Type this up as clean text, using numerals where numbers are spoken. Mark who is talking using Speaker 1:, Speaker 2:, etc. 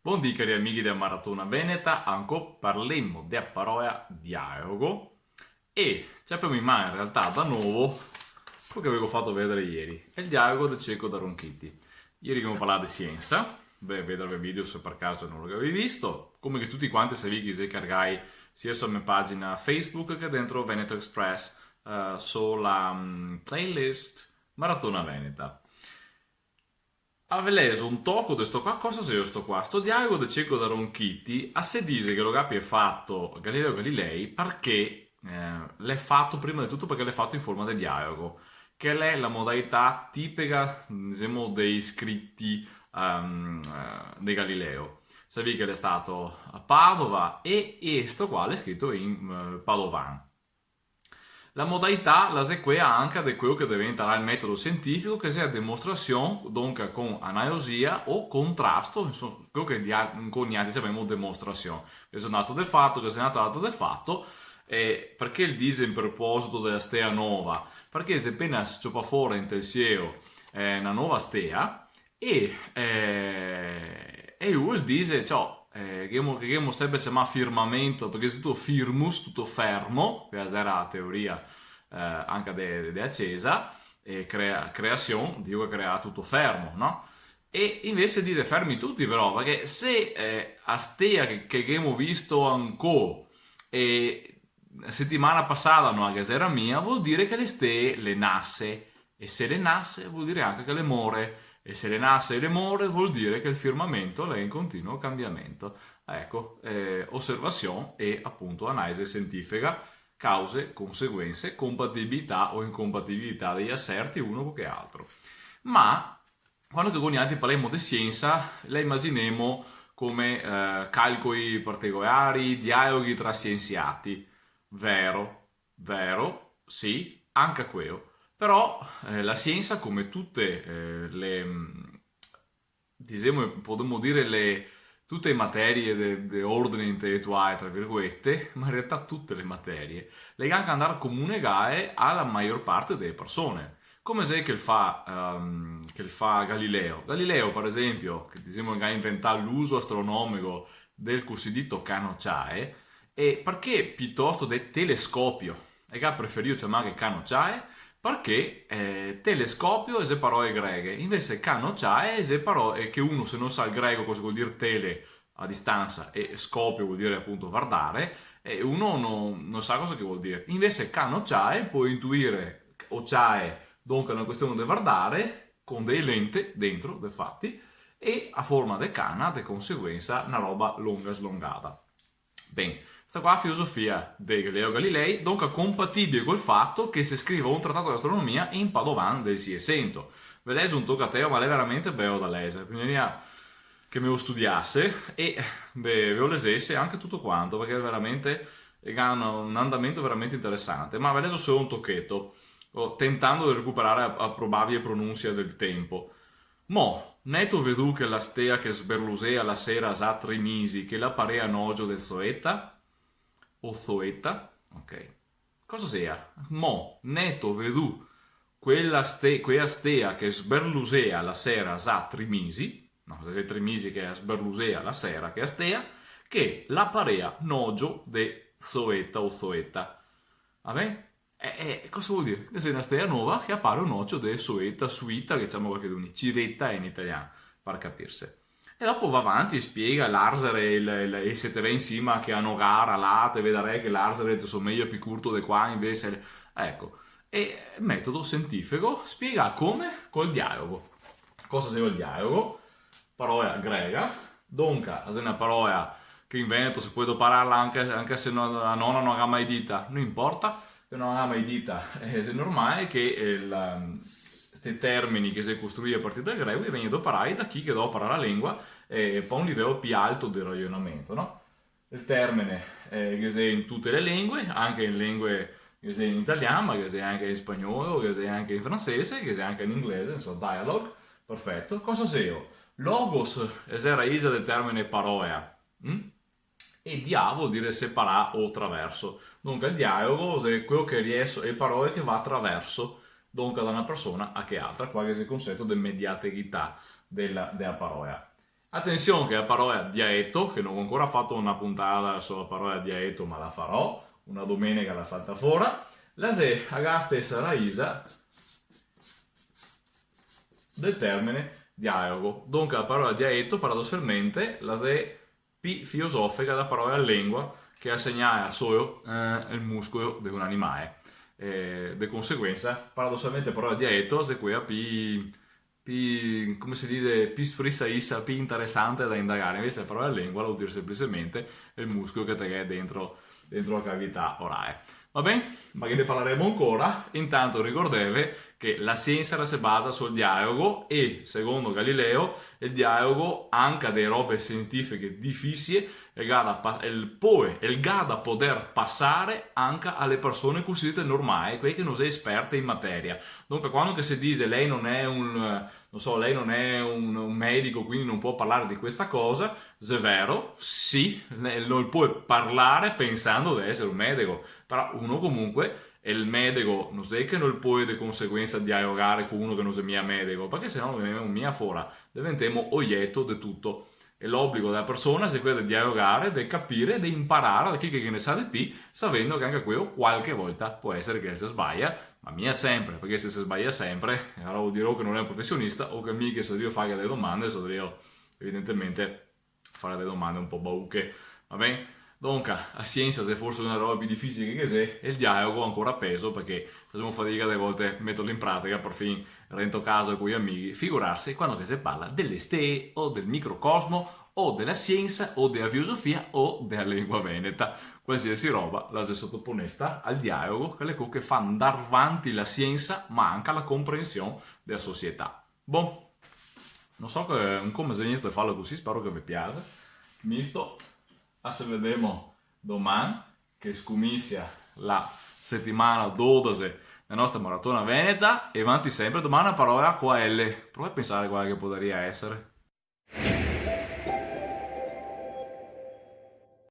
Speaker 1: Buondì cari amici della Maratona Veneta, ancora parlemmo di parola dialogo e ci abbiamo in mano in realtà da nuovo quello che avevo fatto vedere ieri, è il dialogo del cieco da Ronchetti. Ieri abbiamo parlato di scienza, vedere il video se per caso non l'avevi visto, come che tutti quanti se vi che caricai sia sulla mia pagina Facebook che dentro Veneto Express sulla playlist Maratona Veneta. Avevo leso un tocco di sto qua, cosa sia sto qua? Sto dialogo del cieco da Ronchitti a se dice che lo capi è fatto Galileo Galilei perché l'è fatto prima di tutto perché l'è fatto in forma di dialogo, che è la modalità tipica, diciamo, dei scritti di Galileo. Sapevi che è stato a Padova e sto qua è scritto in Padovan. La modalità la sequea anche di quello che diventerà il metodo scientifico, che sia dimostrazione, dunque con analogia o contrasto, insomma, quello che con gli altri chiamiamo dimostrazione. Che è nato del fatto, che è nato del fatto, perché il dice in proposito della stea nuova? Perché se appena si fa fuori in tensiero una nuova stea e lui dice, ciò, che sarebbe chiamato firmamento, perché se tu firmus, tutto fermo, che era la teoria anche di accesa, e creazione, Dio che crea tutto fermo, no? E invece dire fermi tutti però, perché se a stea che abbiamo visto ancora e la settimana passata no, a casa era mia, vuol dire che le stee le nasse, e se le nasse vuol dire anche che le more, e se le nasse e le more vuol dire che il firmamento è in continuo cambiamento. Ecco, osservazione e appunto analisi scientifica, cause, conseguenze, compatibilità o incompatibilità degli asserti uno con che altro. Ma quando con gli altri parliamo di scienza, la immaginiamo come calcoli particolari, dialoghi tra scienziati. Vero, vero, sì, anche quello. Però la scienza, come tutte diciamo, potremmo dire tutte le materie dell'ordine intellettuale, tra virgolette, ma in realtà tutte le materie, le anche andare a comunicare alla maggior parte delle persone. Come se che il fa Galileo. Galileo, per esempio, che diciamo che ha inventato l'uso astronomico del cosiddetto canocciae, e perché piuttosto del telescopio? E che ha preferito chiamare canocciae? Perché telescopio è le parole greche, invece canocciae è le parole che uno se non sa il greco cosa vuol dire tele a distanza e scopio vuol dire appunto guardare, e uno non sa cosa che vuol dire. Invece canocciae può intuire occiae, dunque è una questione di guardare con dei lenti dentro, dei fatti, e a forma di cana, di conseguenza, una roba lunga slongata. Bene, questa qua è la filosofia di Galileo Galilei, dunque compatibile col fatto che si scriva un trattato di astronomia in Padovan del 600. Vedete un toccateo, ma è veramente bello da leggere. Prima che me lo studiasse e ve lo leggesse anche tutto quanto, perché è veramente ha un andamento veramente interessante. Ma ve leso solo un tocchetto, tentando di recuperare a probabile pronuncia del tempo. Mo, neto vedu che la stea che sberlusea la sera sa 3 mesi che la parea nogio del Soeta? O Zoeta? Ok. Cosa sia? Mo, neto vedu quella stea che sberlusea la sera sa 3 mesi, no, se 3 mesi che sberlusea la sera che a stea, che la parea nogio de Zoeta o Zoeta. Vabbè? Cosa vuol dire? Che sei una stea nuova che appare un occhio del sueta, suita, che diciamo qualche di civetta in italiano, per capirsi. E dopo va avanti e spiega l'Arsere e se te vai insieme che hanno gara là, te vedrai che l'Arsere ti somiglia più curto di qua, invece. Ecco. E il metodo scientifico spiega come? Col dialogo. Cosa sia il dialogo? Parola greca, dunque, è una parola che in Veneto si può parlarla anche se la nonna non ha mai dita, non importa, che non ha mai dita, è normale che questi termini che si costruiscono a partire dal greco vengono imparati da chi che deve parlare la lingua e poi a un livello più alto di ragionamento, no? Il termine che sia in tutte le lingue, anche in lingue che sia in italiano, ma che sia anche in spagnolo, che sia anche in francese, che sia anche in inglese, insomma, dialogue, perfetto. Cosa sia? Logos è la raice del termine paroea. E dia vuol dire separare o attraverso. Dunque il dialogo è quello che riesce, è parole che va attraverso, dunque da una persona a che altra, qua che si concetto di mediaticità della parola. Attenzione che la parola dialetto, che non ho ancora fatto una puntata sulla parola dialetto, ma la farò, una domenica la salta fuori, la se ha la stessa raiza del termine dialogo. Dunque la parola dialetto, paradossalmente, la se più filosofica da parola lingua, che assegna solo il muscolo di un animale. Di conseguenza, paradossalmente, la parola dialetto è quella come si dice, più sfrissa issa, più interessante da indagare. Invece la parola lingua la vuol dire semplicemente il muscolo che te è dentro la cavità orale. Va bene? Magari ne parleremo ancora. Intanto ricordatevi che la scienza si basa sul dialogo e, secondo Galileo, il dialogo anche delle robe scientifiche difficili e il da poter passare anche alle persone cosiddette normali, quelle che non sono esperte in materia. Dunque, quando si dice lei non è lei non è un medico, quindi non può parlare di questa cosa, è vero, sì, non può parlare pensando di essere un medico, però uno comunque il medico non è che non può di conseguenza dialogare con uno che non è mia medico, perché se no veniamo mia fuori, diventiamo oggetto di tutto. E l'obbligo della persona è quello di dialogare, di capire, di imparare da chi che ne sa di più, sapendo che anche quello qualche volta può essere che si sbaglia, ma mia sempre, perché se si sbaglia sempre, allora vuol dire che non è un professionista o che mica se io fare delle domande, se io evidentemente fare delle domande un po' bauche, va bene? Dunque, la scienza è forse una roba più difficile che c'è, e il dialogo ancora peso perché facciamo fatica delle volte a metterlo in pratica, per fin rento caso con gli amici, figurarsi quando che si parla delle stee o del microcosmo o della scienza o della filosofia o della lingua veneta. Qualsiasi roba la si sottoponesta al dialogo che le che fa andare avanti la scienza ma anche la comprensione della società. Boh, non so come si inizia a farlo così, spero che vi piace. Misto. Se vediamo domani che scomisia la settimana 12 della nostra maratona veneta e avanti sempre domani a parola QL. Prova a pensare quale che potrebbe essere.